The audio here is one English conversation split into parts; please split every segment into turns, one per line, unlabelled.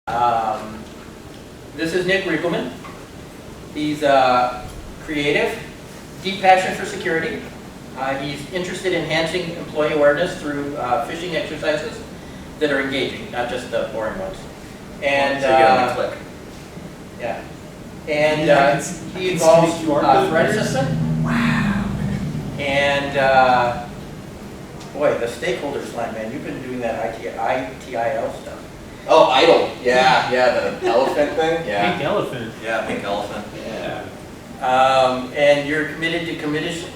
This is Nick Riegelman. He's creative, deep passion for security. He's interested in enhancing employee awareness through phishing exercises that are engaging, not just the boring ones. And
so you get on the click.
Yeah. And he involves threat assessment.
Wow.
And boy, the stakeholder slam, man, you've been doing that ITIL stuff.
Oh, idle. Yeah, the elephant thing. Yeah.
Pink elephant.
Yeah, pink elephant.
Yeah.
And you're committed to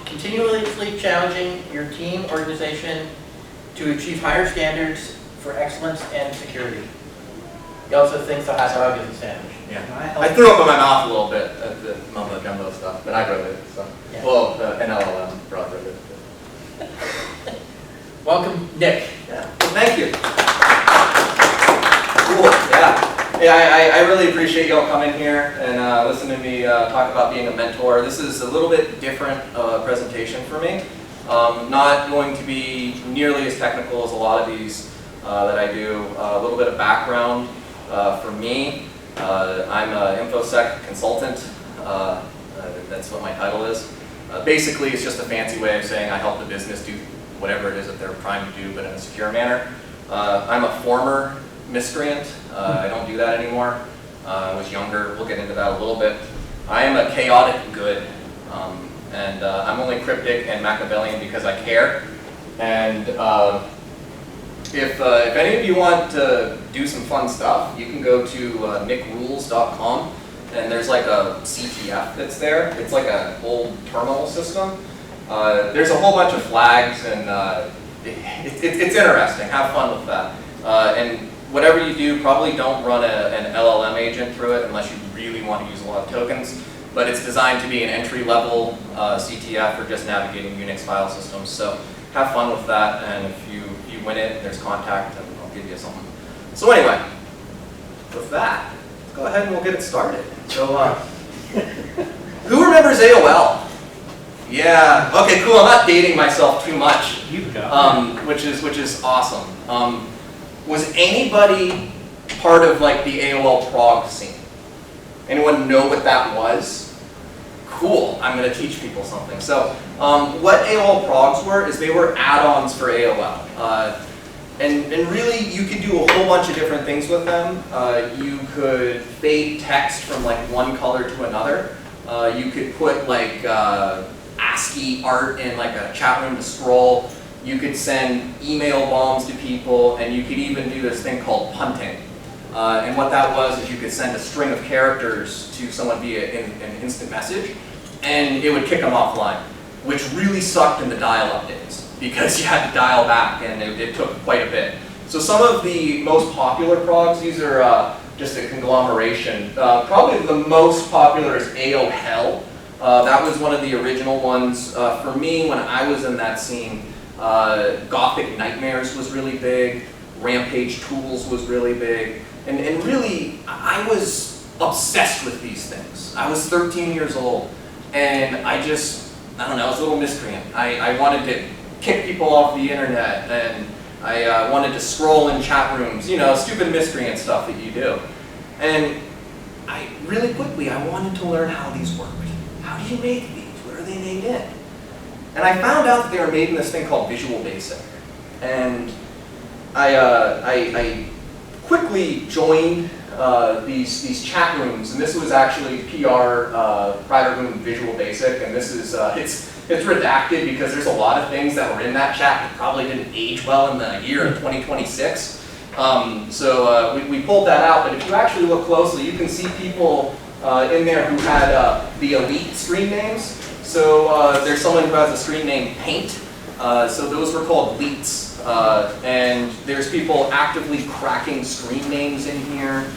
continuously challenging your team, organization to achieve higher standards for excellence and security. He also thinks the hot dog is a sandwich.
Yeah. I threw up in my mouth a little bit at the mumbo jumbo stuff, but I wrote it. So,
Yeah.
well, an LLM wrote it.
Welcome, Nick.
Yeah. Well, thank you. Cool. Yeah. Yeah. I really appreciate y'all coming here and listening to me talk about being a mentor. This is a little bit different presentation for me. Not going to be nearly as technical as a lot of these that I do. A little bit of background for me. I'm an infosec consultant. That's what my title is. Basically, it's just a fancy way of saying I help the business do whatever it is that they're trying to do, but in a secure manner. I'm a former miscreant. I don't do that anymore. I was younger. We'll get into that a little bit. I am a chaotic good, and I'm only cryptic and Machiavellian because I care. And if any of you want to do some fun stuff, you can go to nickrules.com, and there's like a CTF that's there. It's like an old terminal system. There's a whole bunch of flags, and it's interesting. Have fun with that. And whatever you do, probably don't run an LLM agent through it unless you really want to use a lot of tokens. But it's designed to be an entry-level CTF for just navigating Unix file systems. So have fun with that, and if you win it, there's contact, and I'll give you something. So anyway, with that, let's go ahead and we'll get it started. So who remembers AOL? Yeah. Okay. Cool. I'm not dating myself too much.
You've got
which is awesome. Was anybody part of like the AOL prog scene? Anyone know what that was? Cool. I'm going to teach people something. So what AOL progs were is they were add-ons for AOL. And really, you could do a whole bunch of different things with them. You could fade text from like one color to another. You could put like ASCII art in like a chat room to scroll. You could send email bombs to people, and you could even do this thing called punting. And what that was is you could send a string of characters to someone via an instant message, and it would kick them offline, which really sucked in the dial-up days because you had to dial back, and it took quite a bit. So some of the most popular progs, these are just a conglomeration. Probably the most popular is AOL. That was one of the original ones. For me, when I was in that scene, Gothic Nightmares was really big, Rampage Tools was really big, and really, I was obsessed with these things. I was 13 years old, and I don't know, I was a little miscreant. I wanted to kick people off the internet, and I wanted to scroll in chat rooms, you know, stupid miscreant stuff that you do. And really quickly, I wanted to learn how these worked. How do you make these? What are they made in? And I found out that they were made in this thing called Visual Basic. And I quickly joined these chat rooms, and this was actually PR private room Visual Basic, and this is it's redacted because there's a lot of things that were in that chat that probably didn't age well in the year of 2026. So we pulled that out, but if you actually look closely, you can see people in there who had the elite screen names. So there's someone who has a screen name Paint. So those were called leets. And there's people actively cracking screen names in here.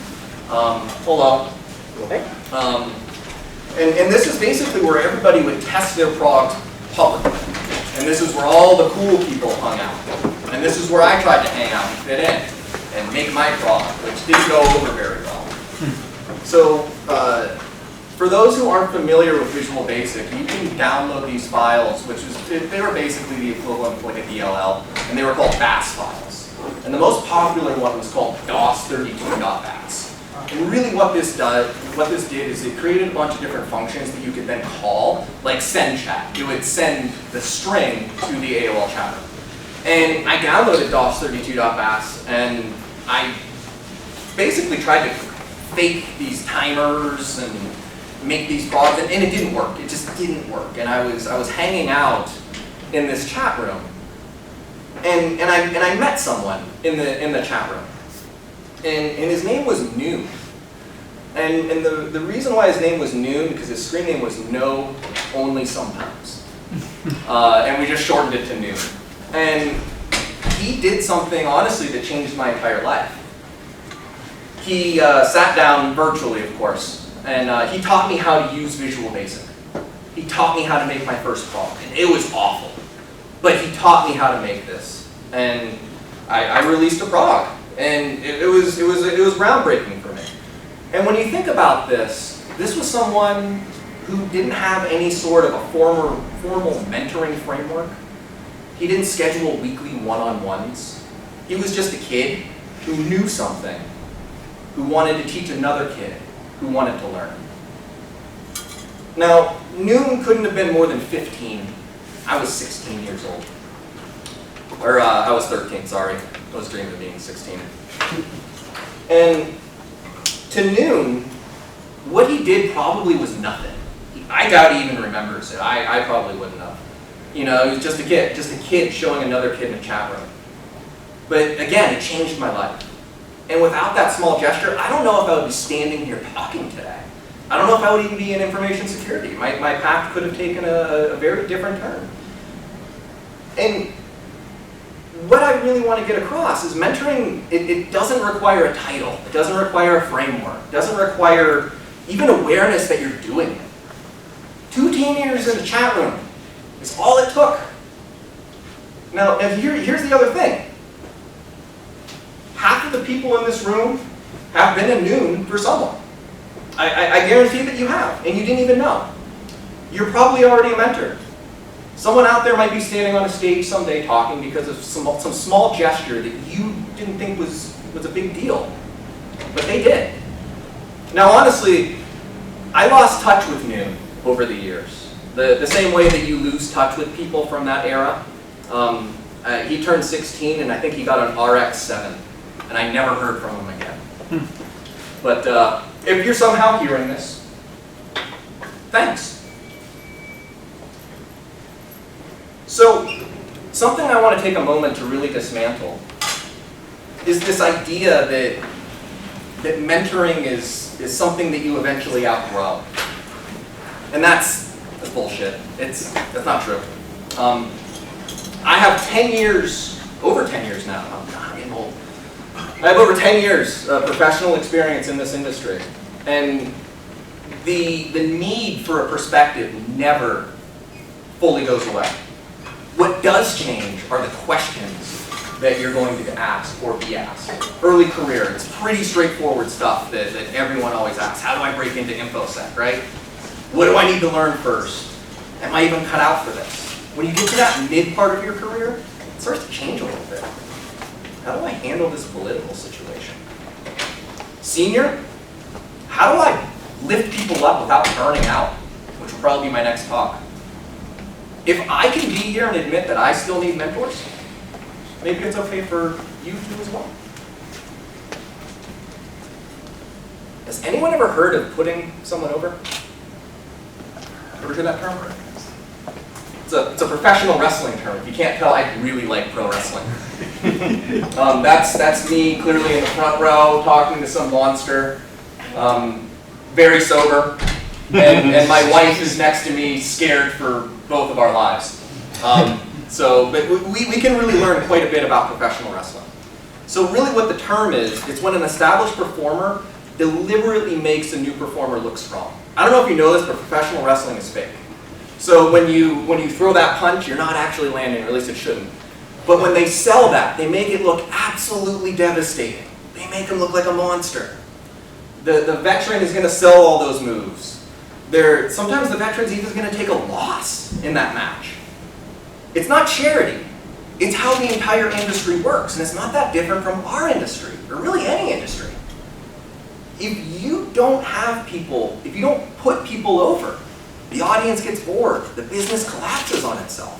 Hold on.
Okay.
And this is basically where everybody would test their progs publicly. And this is where all the cool people hung out. And this is where I tried to hang out and fit in and make my prog, which didn't go over very well. So for those who aren't familiar with Visual Basic, you can download these files, they were basically the equivalent of like a DLL, and they were called BAS files. And the most popular one was called DOS32.bats. And really what this did is it created a bunch of different functions that you could then call, like send chat. It would send the string to the AOL chat room. And I downloaded DOS32.bats, and I basically tried to fake these timers and make these frogs, and it didn't work. It just didn't work. And I was hanging out in this chat room, and I met someone in the chat room, and his name was Noon. And the reason why his name was Noon, because his screen name was No Only Sometimes, and we just shortened it to Noon. And he did something honestly that changed my entire life. He sat down virtually, of course, and he taught me how to use Visual Basic. He taught me how to make my first prog, and it was awful. But he taught me how to make this, and I released a prog, and it was groundbreaking for me. And when you think about this was someone who didn't have any sort of a formal mentoring framework. He didn't schedule weekly one-on-ones. He was just a kid who knew something, who wanted to teach another kid who wanted to learn. Now, Noon couldn't have been more than 15. I was 16 years old. Or I was 13, sorry. I was dreaming of being 16. And to Noon, what he did probably was nothing. I doubt he even remembers it. I probably wouldn't have. You know, he was just a kid showing another kid in a chat room. But again, it changed my life. And without that small gesture, I don't know if I would be standing here talking today. I don't know if I would even be in information security. My path could have taken a very different turn. And what I really want to get across is mentoring, it doesn't require a title. It doesn't require a framework. It doesn't require even awareness that you're doing it. 2 teenagers in a chat room is all it took. Now, and here's the other thing. Half of the people in this room have been at Noon for someone. I guarantee that you have, and you didn't even know. You're probably already a mentor. Someone out there might be standing on a stage someday talking because of some small gesture that you didn't think was a big deal, but they did. Now, honestly, I lost touch with Noon over the years. The same way that you lose touch with people from that era. He turned 16, and I think he got an RX-7, and I never heard from him again. But if you're somehow hearing this, thanks. So, something I want to take a moment to really dismantle is this idea that mentoring is something that you eventually outgrow. And that's bullshit. That's not true. I have 10 years, over 10 years now, I'm getting old. I have over 10 years of professional experience in this industry. And the need for a perspective never fully goes away. What does change are the questions that you're going to ask or be asked. Early career, it's pretty straightforward stuff that everyone always asks. How do I break into infosec, right? What do I need to learn first? Am I even cut out for this? When you get to that mid part of your career, it starts to change a little bit. How do I handle this political situation? Senior, how do I lift people up without burning out? Which will probably be my next talk. If I can be here and admit that I still need mentors, maybe it's okay for you to as well. Has anyone ever heard of putting someone over? Ever heard that term? It's a professional wrestling term. If you can't tell, I really like pro wrestling. That's me clearly in the front row talking to some monster, very sober, and my wife is next to me scared for both of our lives. But we can really learn quite a bit about professional wrestling. So really what the term is, it's when an established performer deliberately makes a new performer look strong. I don't know if you know this, but professional wrestling is fake. So when you throw that punch, you're not actually landing, or at least it shouldn't. But when they sell that, they make it look absolutely devastating. They make him look like a monster. The veteran is going to sell all those moves. Sometimes the veteran's even going to take a loss in that match. It's not charity. It's how the entire industry works, and it's not that different from our industry, or really any industry. If you don't have people, if you don't put people over, the audience gets bored, the business collapses on itself.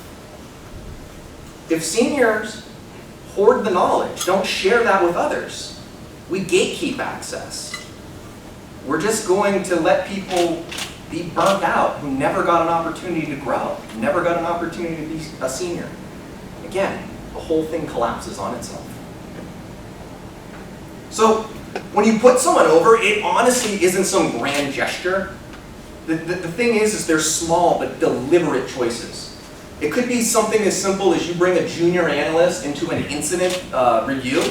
If seniors hoard the knowledge, don't share that with others, we gatekeep access. We're just going to let people be burnt out who never got an opportunity to grow, never got an opportunity to be a senior. Again, the whole thing collapses on itself. So, when you put someone over, it honestly isn't some grand gesture. The thing is they're small but deliberate choices. It could be something as simple as you bring a junior analyst into an incident review,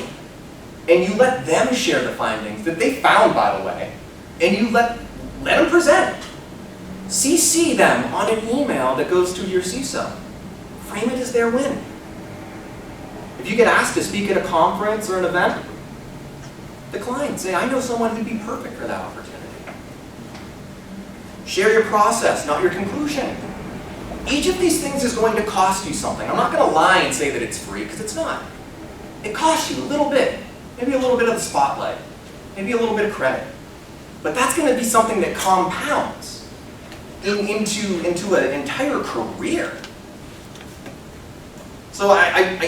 and you let them share the findings that they found, by the way, and you let them present. CC them on an email that goes to your CISO. Frame it as their win. If you get asked to speak at a conference or an event, decline. Say, I know someone who'd be perfect for that opportunity. Share your process, not your conclusion. Each of these things is going to cost you something. I'm not going to lie and say that it's free, because it's not. It costs you a little bit. Maybe a little bit of the spotlight. Maybe a little bit of credit. But that's going to be something that compounds into an entire career. So I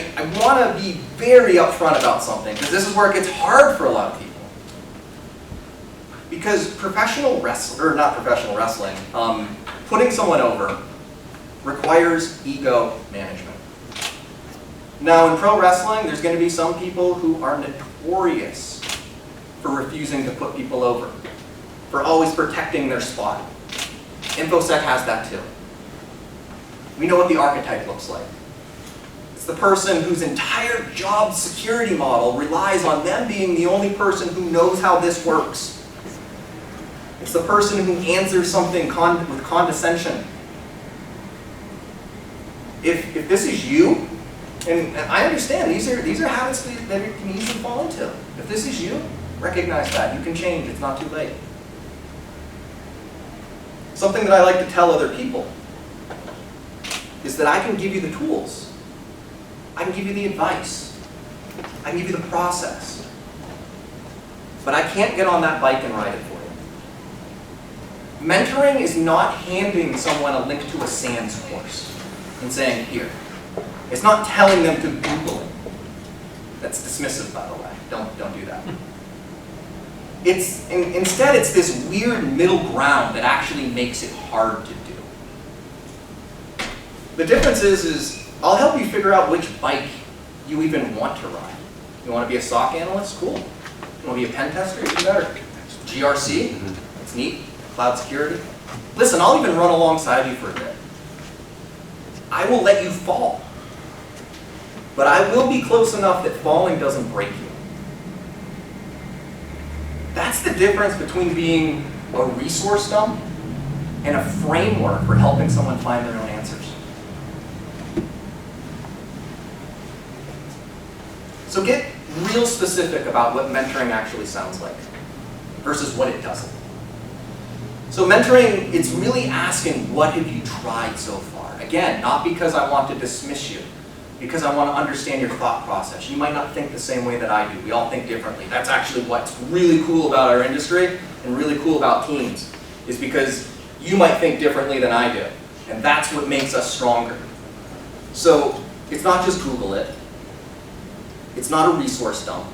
want to be very upfront about something, because this is where it gets hard for a lot of people. Because putting someone over requires ego management. Now in pro wrestling, there's going to be some people who are notorious for refusing to put people over, for always protecting their spot. Infosec has that too. We know what the archetype looks like. It's the person whose entire job security model relies on them being the only person who knows how this works. It's the person who answers something with condescension. If this is you, and I understand these are habits that you can easily fall into. If this is you, recognize that. You can change. It's not too late. Something that I like to tell other people is that I can give you the tools. I can give you the advice. I can give you the process. But I can't get on that bike and ride it for you. Mentoring is not handing someone a link to a SANS course and saying, here. It's not telling them to Google it. That's dismissive, by the way. Don't do that. Instead, it's this weird middle ground that actually makes it hard to do. The difference is I'll help you figure out which bike you even want to ride. You want to be a SOC analyst? Cool. You want to be a pen tester? Even better. GRC? It's neat. Cloud security? Listen, I'll even run alongside you for a bit. I will let you fall. But I will be close enough that falling doesn't break you. That's the difference between being a resource dump and a framework for helping someone find their own answers. So get real specific about what mentoring actually sounds like versus what it doesn't. So mentoring, it's really asking, what have you tried so far? Again, not because I want to dismiss you, because I want to understand your thought process. You might not think the same way that I do. We all think differently. That's actually what's really cool about our industry and really cool about teams, is because you might think differently than I do. And that's what makes us stronger. So it's not just Google it. It's not a resource dump.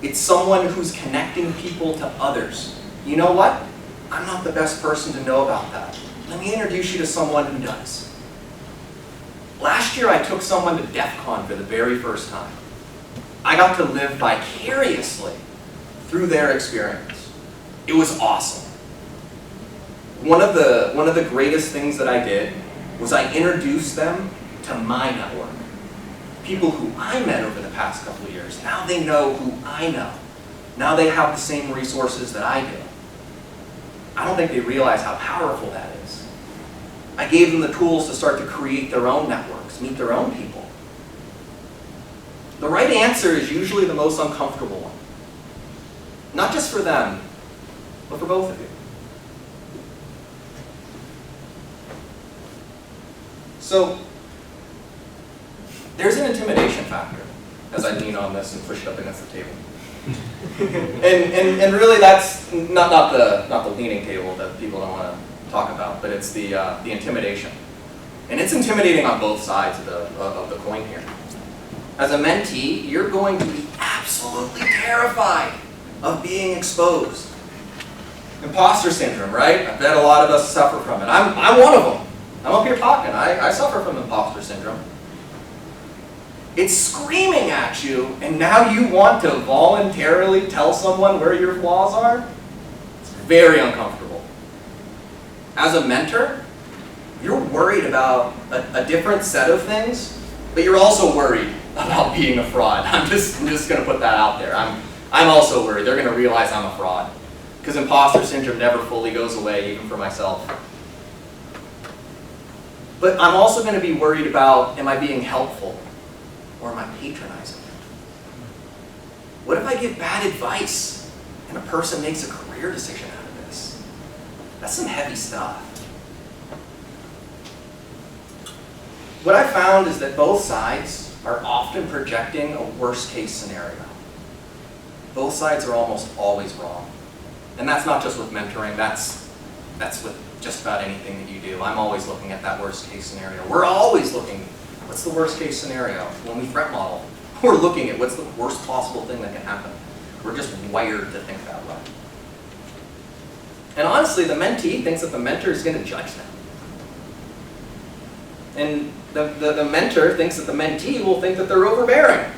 It's someone who's connecting people to others. You know what? I'm not the best person to know about that. Let me introduce you to someone who does. Last year, I took someone to DEF CON for the very first time. I got to live vicariously through their experience. It was awesome. One of the greatest things that I did was I introduced them to my network. People who I met over the past couple of years. Now they know who I know. Now they have the same resources that I do. I don't think they realize how powerful that is. I gave them the tools to start to create their own networks, meet their own people. The right answer is usually the most uncomfortable one. Not just for them, but for both of you. So, there's an intimidation factor as I lean on this and push it up against the table. and really that's not the leaning table that people don't want to talk about, but it's the intimidation. And it's intimidating on both sides of the coin here. As a mentee, you're going to be absolutely terrified of being exposed. Imposter syndrome, right? I bet a lot of us suffer from it. I'm one of them. I'm up here talking. I suffer from imposter syndrome. It's screaming at you, and now you want to voluntarily tell someone where your flaws are? It's very uncomfortable. As a mentor, you're worried about a different set of things, but you're also worried about being a fraud. I'm just going to put that out there. I'm also worried. They're going to realize I'm a fraud. Because imposter syndrome never fully goes away, even for myself. But I'm also going to be worried about, am I being helpful? Or am I patronizing? What if I give bad advice and a person makes a career decision out of this? That's some heavy stuff. What I found is that both sides are often projecting a worst case scenario. Both sides are almost always wrong. And that's not just with mentoring, that's with just about anything that you do. I'm always looking at that worst case scenario. We're always looking, what's the worst case scenario? When we threat model, we're looking at what's the worst possible thing that can happen. We're just wired to think that way. And honestly, the mentee thinks that the mentor is going to judge them. And the mentor thinks that the mentee will think that they're overbearing.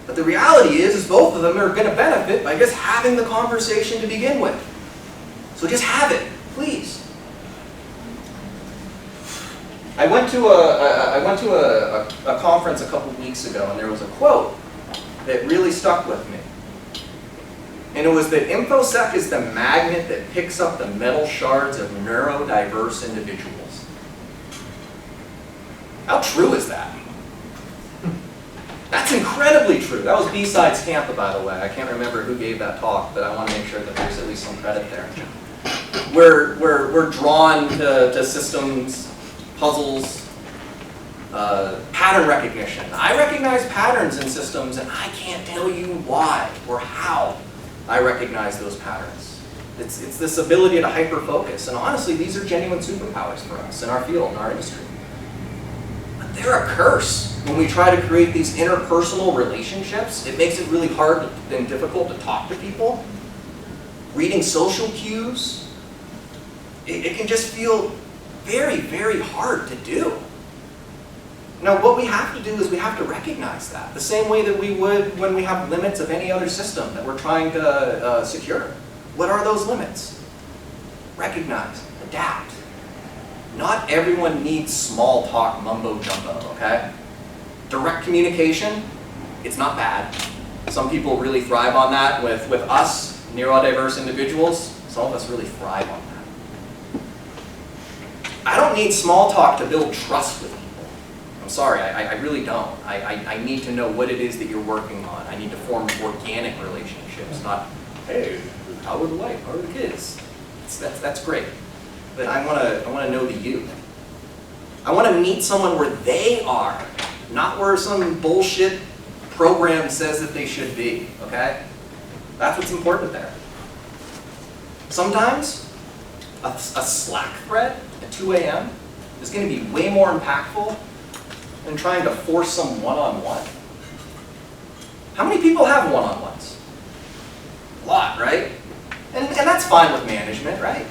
But the reality is both of them are going to benefit by just having the conversation to begin with. So just have it, please. I went to a conference a couple weeks ago, and there was a quote that really stuck with me. And it was that infosec is the magnet that picks up the metal shards of neurodiverse individuals. How true is that? That's incredibly true. That was BSides Tampa, by the way. I can't remember who gave that talk, but I want to make sure that there's at least some credit there. We're drawn to systems, puzzles, pattern recognition. I recognize patterns in systems, and I can't tell you why or how I recognize those patterns. It's this ability to hyper-focus, and honestly, these are genuine superpowers for us in our field, in our industry. But they're a curse. When we try to create these interpersonal relationships, it makes it really hard and difficult to talk to people. Reading social cues, it can just feel very, very hard to do. Now, what we have to do is we have to recognize that, the same way that we would when we have limits of any other system that we're trying to secure. What are those limits? Recognize, adapt. Not everyone needs small talk mumbo jumbo, okay? Direct communication, it's not bad. Some people really thrive on that. With us, neurodiverse individuals, some of us really thrive on that. I don't need small talk to build trust with people. I'm sorry, I really don't. I need to know what it is that you're working on. I need to form organic relationships, not, hey, how are the wife, how are the kids? That's great. But I want to know the you. I want to meet someone where they are, not where some bullshit program says that they should be, okay? That's what's important there. Sometimes a Slack thread at 2 a.m. is going to be way more impactful than trying to force some one-on-one. How many people have one-on-ones? A lot, right? And that's fine with management, right?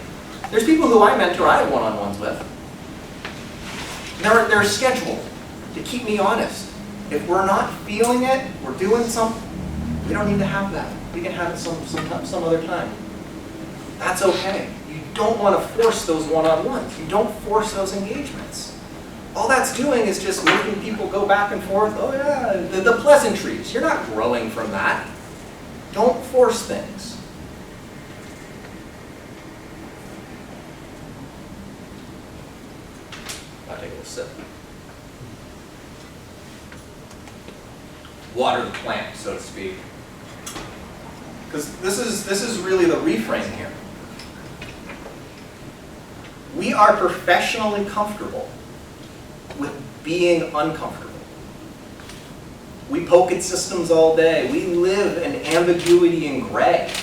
There's people who I mentor I have one-on-ones with. They're scheduled to keep me honest. If we're not feeling it, we're doing something, we don't need to have that. We can have it some other time. That's okay. You don't want to force those one-on-ones. You don't force those engagements. All that's doing is just making people go back and forth. Oh yeah, the pleasantries. You're not growing from that. Don't force things. I'll take a little sip. Water the plant, so to speak. Because this is really the reframe here. We are professionally comfortable with being uncomfortable. We poke at systems all day. We live in ambiguity and gray.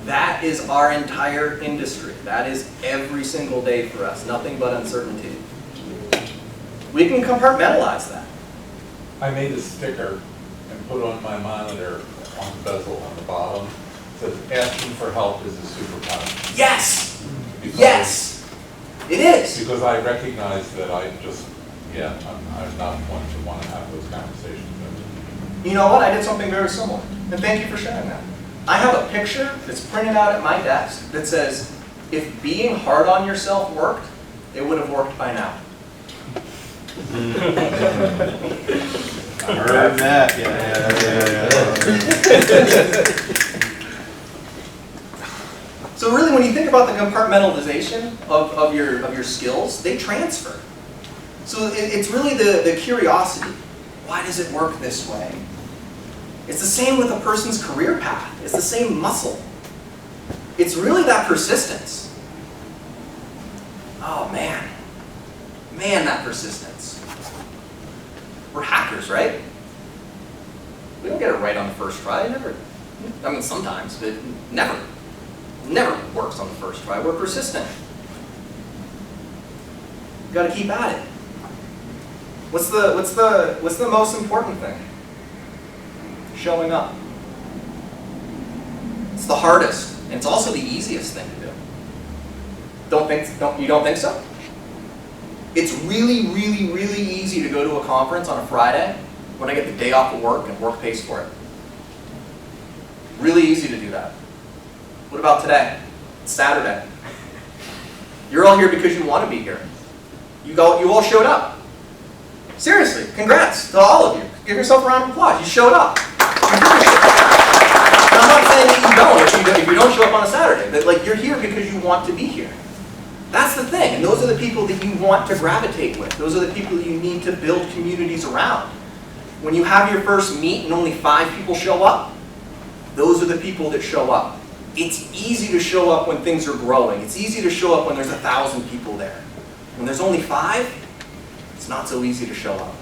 That is our entire industry. That is every single day for us. Nothing but uncertainty. We can compartmentalize that.
I made a sticker and put on my monitor on the bezel on the bottom. It says, asking for help is a superpower.
Yes!
Because-
Yes! It is!
Because I recognize that I'm not one to want to have those conversations.
You know what? I did something very similar. And thank you for sharing that. I have a picture that's printed out at my desk that says, if being hard on yourself worked, it would have worked by now.
I heard that.
So really, when you think about the compartmentalization of your skills, they transfer. So it's really the curiosity. Why does it work this way? It's the same with a person's career path. It's the same muscle. It's really that persistence. Oh man. Man, that persistence. We're hackers, right? We don't get it right on the first try. Never. I mean, sometimes, but never. Never works on the first try. We're persistent. Got to keep at it. What's the most important thing? Showing up. It's the hardest, and it's also the easiest thing to do. You don't think so? It's really, really, really easy to go to a conference on a Friday when I get the day off of work and work pays for it. Really easy to do that. What about today? It's Saturday. You're all here because you want to be here. You all showed up. Seriously, congrats to all of you. Give yourself a round of applause. You showed up. And I'm not saying that you don't if you don't show up on a Saturday, but like you're here because you want to be here. That's the thing, and those are the people that you want to gravitate with. Those are the people you need to build communities around. When you have your first meet and only 5 people show up, those are the people that show up. It's easy to show up when things are growing. It's easy to show up when there's 1,000 people there. When there's only 5, it's not so easy to show up.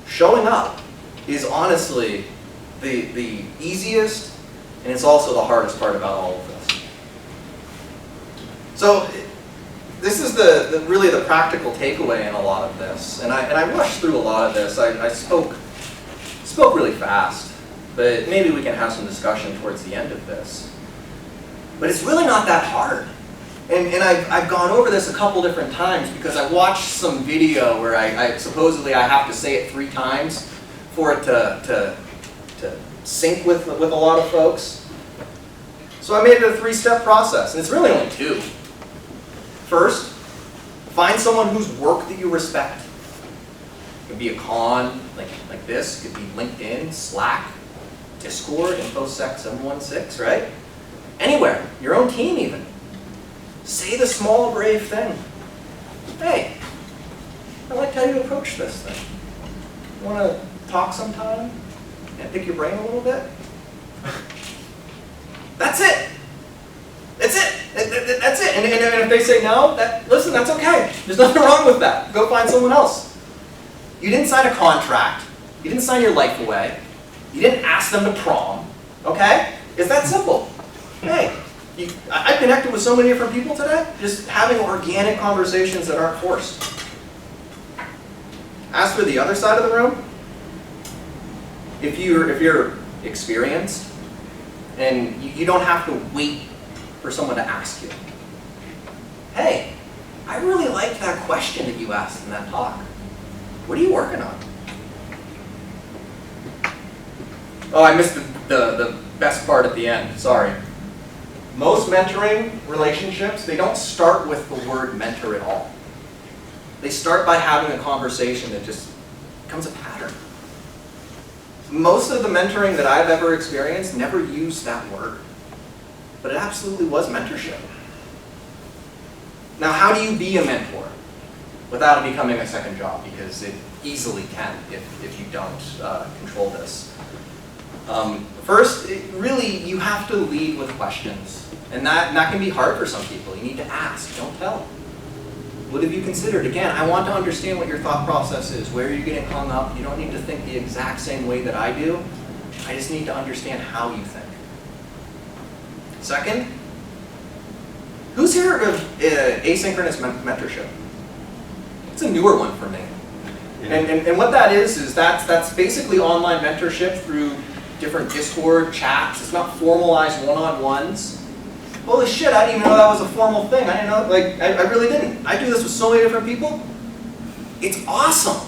Showing up is honestly the easiest, and it's also the hardest part about all of this. So this is really the practical takeaway in a lot of this, and I rushed through a lot of this. I spoke really fast, but maybe we can have some discussion towards the end of this. But it's really not that hard. And I've gone over this a couple different times because I watched some video where I supposedly I have to say it 3 times for it to sync with a lot of folks. So I made it a 3-step process, and it's really only 2. First, find someone whose work that you respect. It could be a con like this. It could be LinkedIn, Slack, Discord, infosec 716, right? Anywhere, your own team even. Say the small, brave thing. Hey, I like how you approach this thing. Want to talk sometime and pick your brain a little bit? That's it. That's it. That's it. And if they say no, listen, that's okay. There's nothing wrong with that. Go find someone else. You didn't sign a contract. You didn't sign your life away. You didn't ask them to prom. Okay? It's that simple. Hey, I connected with so many different people today, just having organic conversations that aren't forced. As for the other side of the room, if you're experienced, and you don't have to wait for someone to ask you, hey, I really liked that question that you asked in that talk. What are you working on? Oh, I missed the best part at the end, sorry. Most mentoring relationships, they don't start with the word mentor at all. They start by having a conversation that just becomes a pattern. Most of the mentoring that I've ever experienced never used that word, but it absolutely was mentorship. Now, how do you be a mentor without it becoming a second job? Because it easily can if you don't control this. First, really, you have to lead with questions. And that can be hard for some people. You need to ask, don't tell. What have you considered? Again, I want to understand what your thought process is. Where are you getting hung up? You don't need to think the exact same way that I do. I just need to understand how you think. Second, who's here of asynchronous mentorship? It's a newer one for me. And what that is that's basically online mentorship through different Discord chats. It's not formalized one-on-ones. Holy shit, I didn't even know that was a formal thing. I didn't know, like, I really didn't. I do this with so many different people. It's awesome.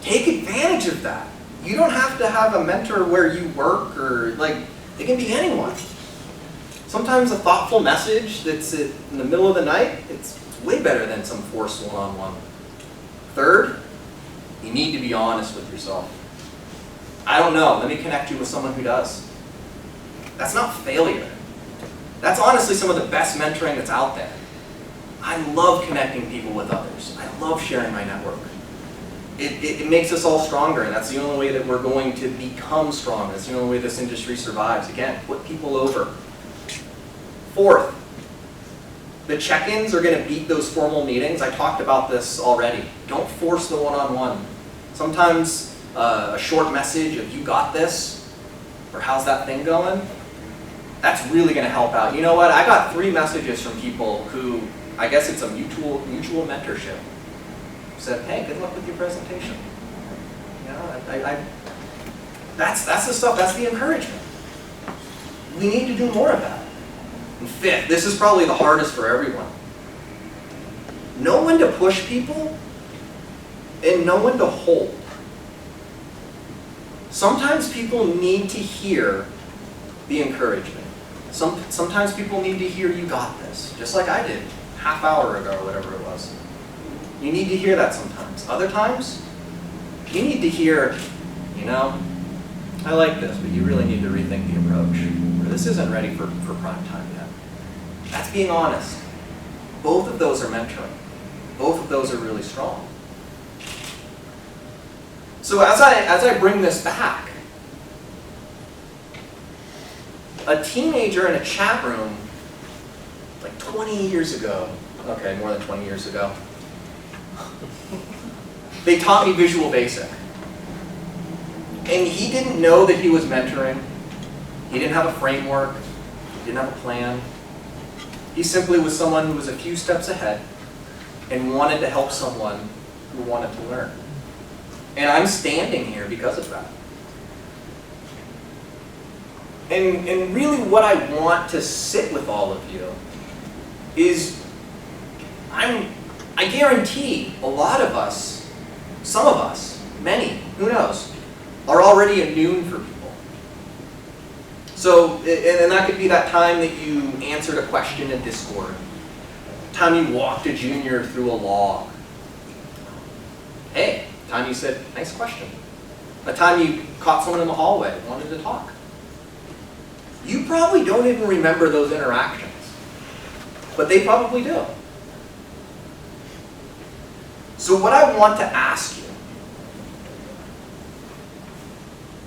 Take advantage of that. You don't have to have a mentor where you work or, like, it can be anyone. Sometimes a thoughtful message that's in the middle of the night, it's way better than some forced one-on-one. Third, you need to be honest with yourself. I don't know, let me connect you with someone who does. That's not failure. That's honestly some of the best mentoring that's out there. I love connecting people with others. I love sharing my network. It makes us all stronger, and that's the only way that we're going to become strong. That's the only way this industry survives. Again, put people over. Fourth, the check-ins are going to beat those formal meetings. I talked about this already. Don't force the one-on-one. Sometimes a short message of "you got this" or "how's that thing going?" That's really going to help out. You know what? I got 3 messages from people who, I guess it's a mutual mentorship. Said, "Hey, good luck with your presentation." You know, that's the stuff. That's the encouragement. We need to do more of that. And fifth, this is probably the hardest for everyone. Know when to push people and know when to hold. Sometimes people need to hear the encouragement. Sometimes people need to hear "you got this," just like I did half hour ago or whatever it was. You need to hear that sometimes. Other times, you need to hear, you know, "I like this, but you really need to rethink the approach." Or "this isn't ready for prime time yet." That's being honest. Both of those are mentoring. Both of those are really strong. So as I bring this back, a teenager in a chat room, like 20 years ago, okay, more than 20 years ago, they taught me Visual Basic. And he didn't know that he was mentoring. He didn't have a framework. He didn't have a plan. He simply was someone who was a few steps ahead and wanted to help someone who wanted to learn. And I'm standing here because of that. And really what I want to sit with all of you is, I guarantee a lot of us, some of us, many, who knows, are already immune for people. So, and that could be that time that you answered a question in Discord, time you walked a junior through a log. Hey, time you said, "nice question." A time you caught someone in the hallway and wanted to talk. You probably don't even remember those interactions, but they probably do. So what I want to ask you,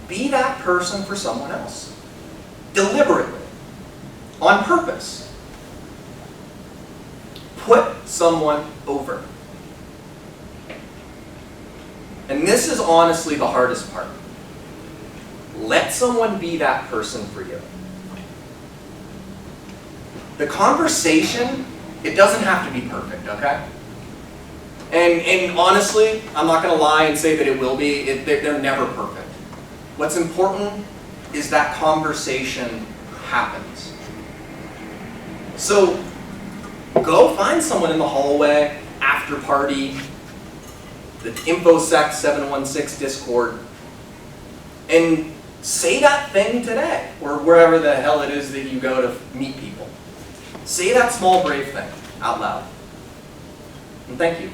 be that person for someone else. Deliberately. On purpose. Put someone over. And this is honestly the hardest part. Let someone be that person for you. The conversation, it doesn't have to be perfect, okay? And honestly, I'm not going to lie and say that it will be. They're never perfect. What's important is that conversation happens. So go find someone in the hallway, after party, the infosec 716 Discord, and say that thing today, or wherever the hell it is that you go to meet people. Say that small brave thing out loud. And thank you.